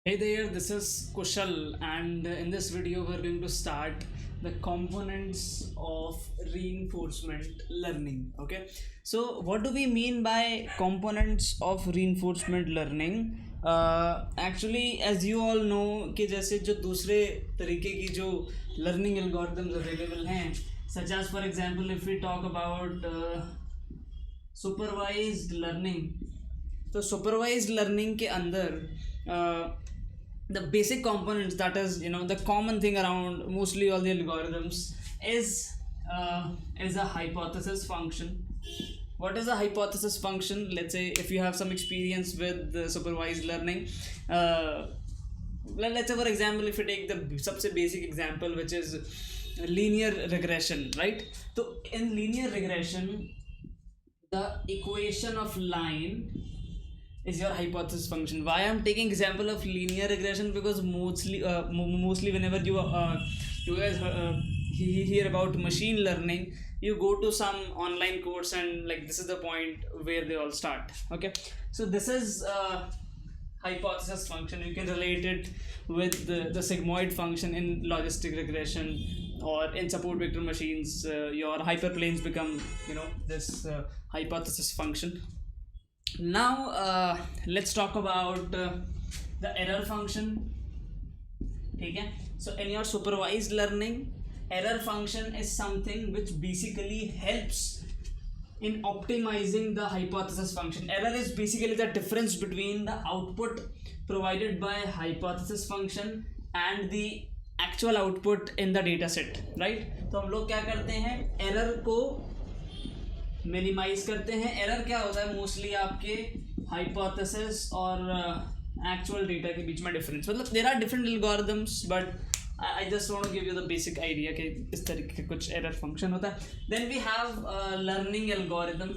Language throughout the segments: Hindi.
Hey there, this is Kushal, and in this video, we're going to start the components of reinforcement learning. Okay, so what do we mean by components of reinforcement learning? Actually, as you all know कि जैसे जो दूसरे तरीके की जो learning algorithms available हैं, such as for example, if we talk about supervised learning, तो supervised learning के अंदर the basic components, that is, the common thing around mostly all the algorithms is a hypothesis function. What is a hypothesis function? Let's say if you have some experience with the supervised learning, uh, let's say for example, if you take the सबसे basic example, which is linear regression, right? So in linear regression, the equation of line is your hypothesis function. Why I'm taking example of linear regression? Because mostly whenever you guys hear about machine learning, you go to some online course, and like this is the point where they all start. Okay, so this is hypothesis function. You can relate it with the sigmoid function in logistic regression, or in support vector machines. Your hyperplanes become this hypothesis function. Now let's talk about the error function. ठीक है, so in your supervised learning, error function is something which basically helps in optimizing the hypothesis function. Error is basically the difference between the output provided by hypothesis function and the actual output in the data set, right? तो हम लोग क्या करते हैं, एरर को मिनिमाइज करते हैं. एरर क्या होता है, मोस्टली आपके हाइपोथेसिस और एक्चुअल डेटा के बीच में डिफरेंस. मतलब there are different algorithms, but I just want to give you the basic idea कि इस तरीके का कुछ एरर फंक्शन होता है. Then we have learning algorithm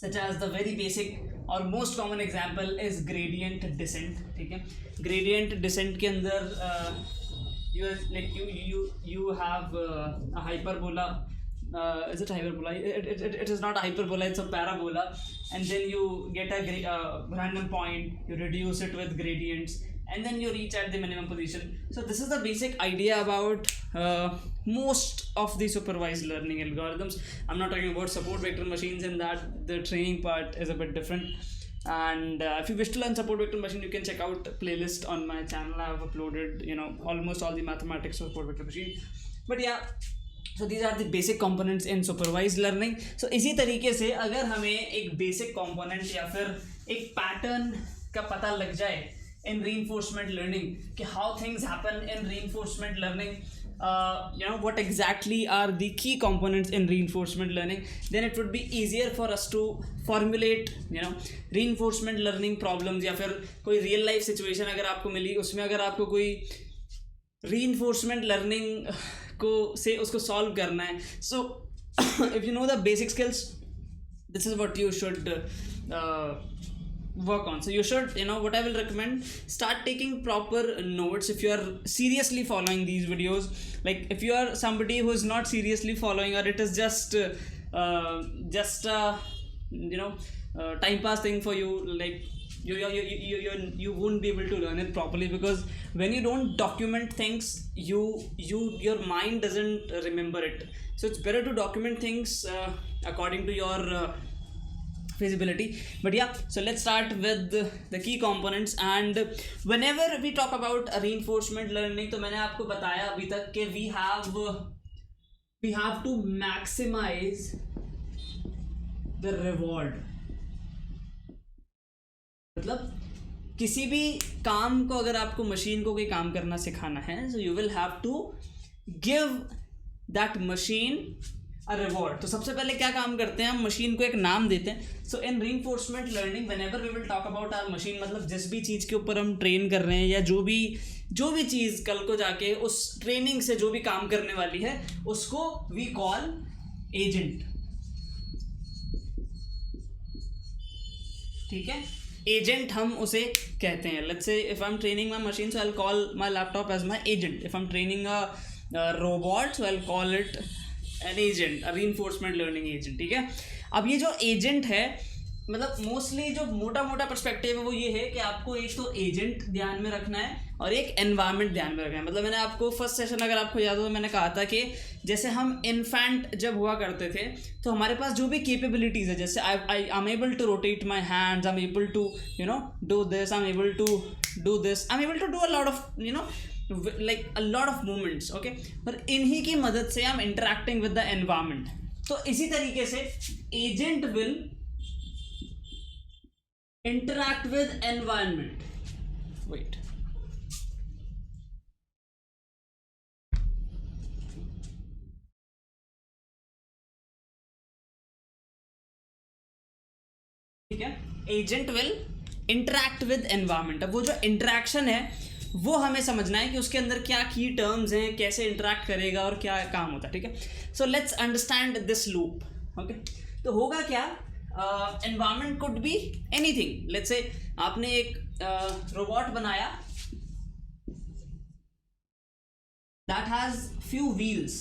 such as the very basic और most common example is gradient descent. ठीक है, ग्रेडियंट डिसेंट के अंदर you have a hyperbola. Is it hyperbola? It is not a hyperbola, it's a parabola. And then you get a random point, you reduce it with gradients, and then you reach at the minimum position. So this is the basic idea about most of the supervised learning algorithms. I'm not talking about support vector machines, in that the training part is a bit different. And if you wish to learn support vector machine, you can check out playlist on my channel. I have uploaded almost all the mathematics of support vector machine. But yeah, so these are the basic components in supervised learning. So इसी तरीके से अगर हमें एक basic component या फिर एक pattern का पता लग जाए in reinforcement learning कि how things happen in reinforcement learning, what exactly are the key components in reinforcement learning, then it would be easier for us to formulate reinforcement learning problems. या फिर कोई real life situation अगर आपको मिली, उसमें अगर आपको कोई reinforcement learning को से उसको solve करना है, so if you know the basic skills, this is what you should work on. So you should, what I will recommend, start taking proper notes if you are seriously following these videos. Like if you are somebody who is not seriously following, or it is just time pass thing for you, like you won't be able to learn it properly, because when you don't document things, your mind doesn't remember it. So it's better to document things according to your feasibility. But yeah, so let's start with the key components. And whenever we talk about reinforcement learning, तो मैंने आपको बताया अभी तक कि we have to maximize the reward. मतलब किसी भी काम को अगर आपको मशीन को कोई काम करना सिखाना है, so you will have to give that machine a reward. तो सबसे पहले क्या काम करते हैं, हम मशीन को एक नाम देते हैं. सो इन reinforcement learning, whenever we will talk about our machine, मतलब जिस भी चीज़ के ऊपर हम ट्रेन कर रहे हैं, या जो भी चीज़ कल को जाके उस ट्रेनिंग से जो भी काम करने वाली है, उसको we call agent. ठीक है, agent हम उसे कहते हैं. Let's say if I'm training my machine, so I'll call my laptop as my agent. If I'm training a robot, so I'll call it an agent, a reinforcement learning agent. ठीक है, अब ये जो agent है, मतलब मोस्टली जो मोटा मोटा पर्सपेक्टिव है वो ये है कि आपको एक तो एजेंट ध्यान में रखना है और एक एनवायरनमेंट ध्यान में रखना है। मतलब मैंने आपको फर्स्ट सेशन अगर आपको याद हो तो मैंने कहा था कि जैसे हम इन्फेंट जब हुआ करते थे तो हमारे पास जो भी कैपेबिलिटीज़ है, जैसे I am able to rotate my hands, I am able to do this, I am able to do this, I am able to do a lot of like a lot of movements, okay, पर इन्हीं की मदद से हम interacting with the environment। तो इसी तरीके से agent will interact with environment। wait, ठीक है, agent will interact with environment. अब वो जो इंटरेक्शन है वो हमें समझना है कि उसके अंदर क्या की टर्म्स हैं, कैसे इंटरेक्ट करेगा और क्या काम होता है, ठीक है। So let's understand this loop, okay. तो होगा क्या, environment could be anything. Let's say आपने एक रोबोट बनाया that has few wheels,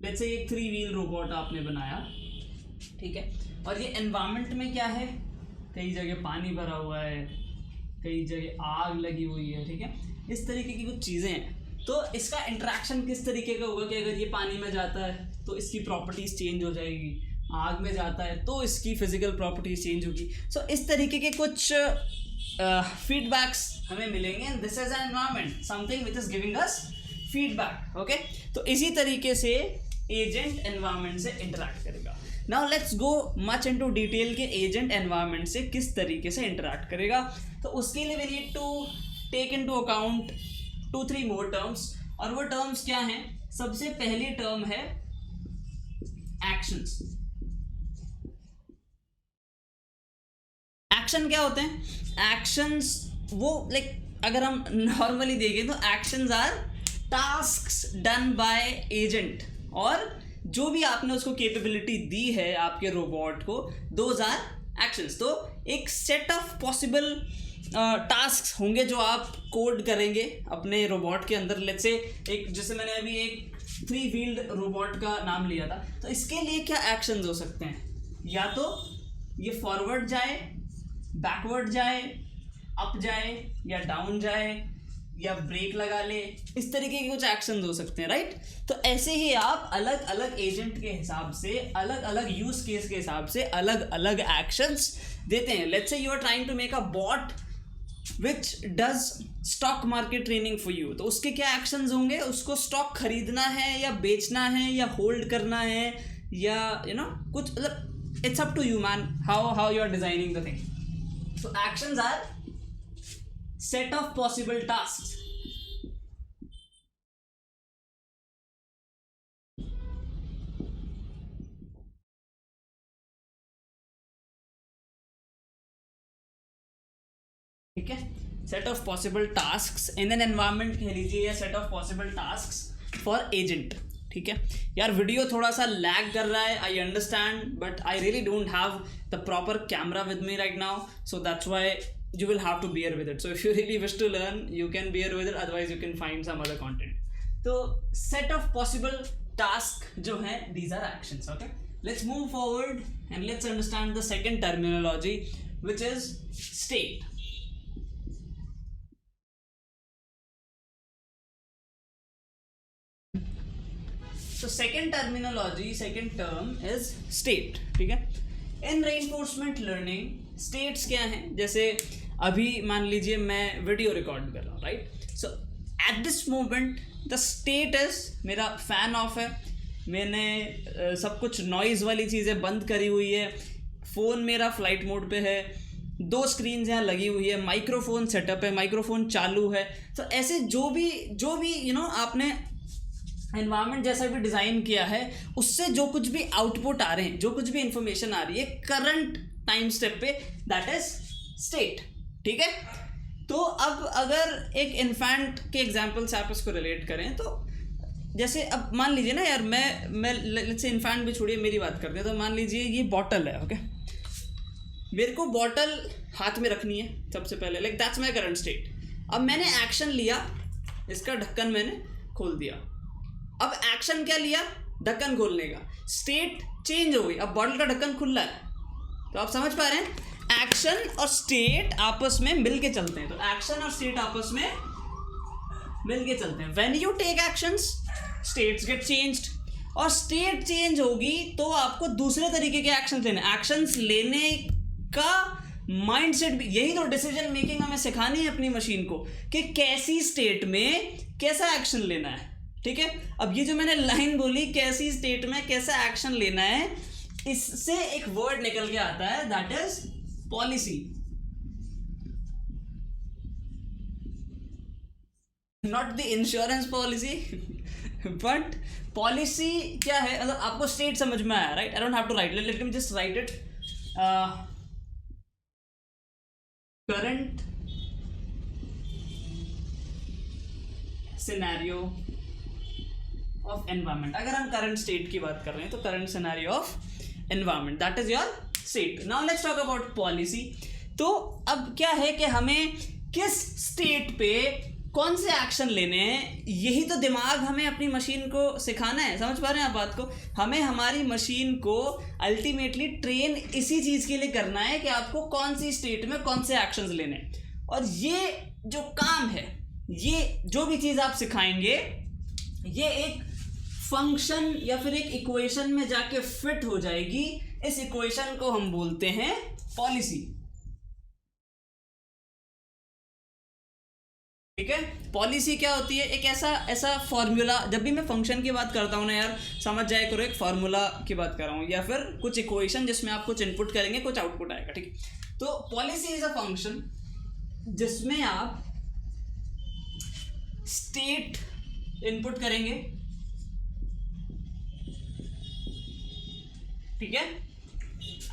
let's say एक 3 व्हील रोबोट आपने बनाया, ठीक है। और ये एनवायरनमेंट में क्या है, कई जगह पानी भरा हुआ है, कई जगह आग लगी हुई है, ठीक है, इस तरीके की कुछ चीज़ें हैं। तो इसका इंटरेक्शन किस तरीके का होगा कि अगर ये पानी में जाता है तो इसकी प्रॉपर्टीज़ चेंज हो जाएगी, आग में जाता है तो इसकी फिजिकल प्रॉपर्टीज चेंज होगी। सो इस तरीके के कुछ फीडबैक्स हमें मिलेंगे। This is an environment, something which is giving us feedback, okay. तो इसी तरीके से एजेंट एनवायरनमेंट से इंटरैक्ट करेगा। Now let's go much into detail के एजेंट एनवायरनमेंट से किस तरीके से इंटरैक्ट करेगा। तो उसके लिए we need to take into account 2-3 more terms, और वो टर्म्स क्या हैं। सबसे पहली टर्म है एक्शंस। एक्शन क्या होते हैं, एक्शंस वो अगर हम नॉर्मली देखें तो actions are tasks done by agent, और जो भी आपने उसको कैपेबिलिटी दी है आपके रोबोट को, दोज आर एक्शंस। तो एक सेट ऑफ पॉसिबल टास्क्स होंगे जो आप कोड करेंगे अपने रोबोट के अंदर। लेट्स से एक, जैसे मैंने अभी एक 3 व्हील्ड रोबोट का नाम लिया था, तो इसके लिए क्या एक्शंस हो सकते हैं, या तो ये फॉरवर्ड जाए, बैकवर्ड जाए, अप जाए या डाउन जाए, या ब्रेक लगा ले, इस तरीके के कुछ एक्शन हो सकते हैं, राइट। तो ऐसे ही आप अलग अलग एजेंट के हिसाब से, अलग अलग यूज केस के हिसाब से अलग अलग एक्शंस देते हैं। Let's say you are trying to make a bot which does stock market training for you, तो उसके क्या एक्शंस होंगे, उसको स्टॉक खरीदना है या बेचना है या होल्ड करना है, या कुछ, मतलब it's up to you man how you are designing the thing. So actions are set of possible tasks. ठीक है, set of possible tasks in an environment कह लीजिए, या set of possible tasks for agent। ठीक है यार, वीडियो थोड़ा सा लैग कर रहा है, I understand, but I really don't have the proper camera with me right now, so that's why you will have to bear with it. So if you really wish to learn, you can bear with it, otherwise you can find some other content. So set of possible task जो है, these are actions, okay. Let's move forward and let's understand the second terminology, which is state. So second terminology, second term is state, ठीक है। In reinforcement learning, states क्या हैं, जैसे अभी मान लीजिए मैं वीडियो रिकॉर्ड कर रहा हूँ, right. So at this moment the state is, मेरा फैन ऑफ है, मैंने सब कुछ नॉइज़ वाली चीज़ें बंद करी हुई है, फ़ोन मेरा फ्लाइट मोड पे है, 2 स्क्रीन्स यहाँ लगी हुई है, माइक्रोफोन सेटअप है, माइक्रोफोन चालू है। तो ऐसे जो भी आपने एनवायरनमेंट जैसा भी डिज़ाइन किया है, उससे जो कुछ भी आउटपुट आ रहे हैं, जो कुछ भी इंफॉर्मेशन आ रही है करंट टाइम स्टेप पे, दैट इज स्टेट, ठीक है। तो अब अगर एक इन्फेंट के एग्जांपल से आप इसको रिलेट करें, तो जैसे अब मान लीजिए ना यार, मैं लेट्स से इन्फेंट भी छोड़िए, मेरी बात करते हैं। तो मान लीजिए ये बॉटल है, ओके, मेरे को बॉटल हाथ में रखनी है सबसे पहले, like that's my current state. अब मैंने एक्शन लिया, इसका ढक्कन मैंने खोल दिया। अब एक्शन क्या लिया, ढक्कन खोलने का, स्टेट चेंज हो गई, अब बॉटल का ढक्कन खुला है। तो आप समझ पा रहे हैं, एक्शन और स्टेट आपस में मिल के चलते हैं। तो एक्शन और स्टेट आपस में मिल के चलते हैं। When you take actions states get changed, और स्टेट चेंज होगी तो आपको दूसरे तरीके के एक्शंस लेने का माइंडसेट भी, यही तो डिसीजन मेकिंग हमें सिखानी है अपनी मशीन को कि कैसी स्टेट में कैसा एक्शन लेना है। ठीक है, अब ये जो मैंने लाइन बोली कैसी स्टेट में कैसा एक्शन लेना है, इससे एक वर्ड निकल के आता है, that is policy. Not the insurance policy but policy क्या है, मतलब आपको स्टेट समझ में आया, right? I don't have to write, let me just write it. Current scenario of environment, अगर हम करंट स्टेट की बात कर रहे हैं तो current scenario of environment, that is your state. Now let's talk about policy. तो अब क्या है कि हमें किस स्टेट पे कौन से एक्शन लेने हैं, यही तो दिमाग हमें अपनी मशीन को सिखाना है। समझ पा रहे हैं आप बात को? हमें हमारी मशीन को अल्टीमेटली ट्रेन इसी चीज़ के लिए करना है कि आपको कौन सी स्टेट में कौन से एक्शंस लेने हैं। और ये जो काम है, ये जो भी चीज़ आप सिखाएंगे, ये एक फंक्शन या फिर एक इक्वेशन में जाके फिट हो जाएगी। इस इक्वेशन को हम बोलते हैं पॉलिसी। ठीक है, पॉलिसी क्या होती है? एक ऐसा फॉर्मूला, जब भी मैं फंक्शन की बात करता हूँ ना यार, समझ जाए करो एक फॉर्मूला की बात कर रहा हूँ, या फिर कुछ इक्वेशन जिसमें आप कुछ इनपुट करेंगे कुछ आउटपुट आएगा। ठीक है, तो पॉलिसी इज अ फंक्शन जिसमें आप स्टेट इनपुट करेंगे, ठीक है,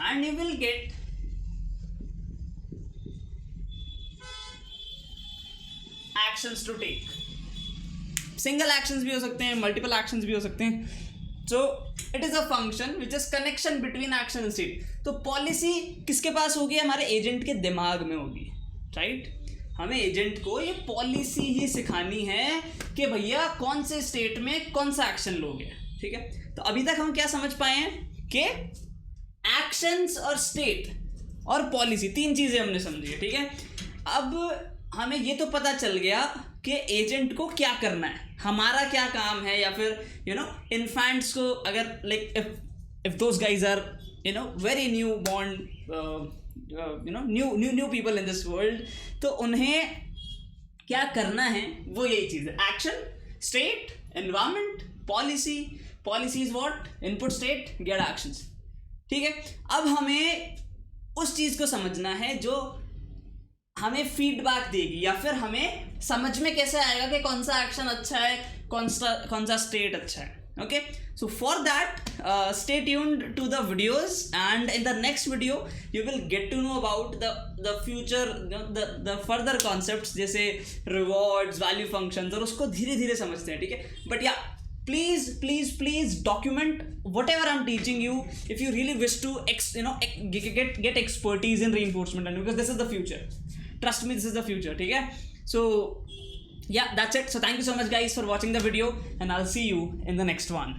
and you will get actions to take. Single actions भी हो सकते हैं, मल्टीपल एक्शंस भी हो सकते हैं। So it is a function which is connection between action and state. तो पॉलिसी किसके पास होगी? हमारे एजेंट के दिमाग में होगी, राइट? हमें एजेंट को ये पॉलिसी ही सिखानी है कि भैया कौन से स्टेट में कौन सा एक्शन लोगे। ठीक है, तो अभी तक हम क्या समझ पाए हैं कि एक्शंस और स्टेट और पॉलिसी, तीन चीजें हमने समझी है। ठीक है, अब हमें ये तो पता चल गया कि एजेंट को क्या करना है, हमारा क्या काम है, या फिर इन्फेंट्स को अगर like if those guys are very new born new people in this world, तो उन्हें क्या करना है वो यही चीज़ है, action, state, environment, policy. Policy is what? Input, state, get actions. ठीक है, अब हमें उस चीज़ को समझना है जो हमें फीडबैक देगी, या फिर हमें समझ में कैसे आएगा कि कौन सा एक्शन अच्छा है, कौन सा स्टेट अच्छा है। Okay, so for that stay tuned to the videos, and in the next video you will get to know about the future, the further concepts जैसे rewards, value functions, और उसको धीरे धीरे समझते हैं। ठीक है, but yeah, please document whatever I'm teaching you if you really wish to get expertise in reinforcement learning, because this is the future. Trust me, this is the future. ठीक है, so yeah, that's it. So thank you so much guys for watching the video, and I'll see you in the next one.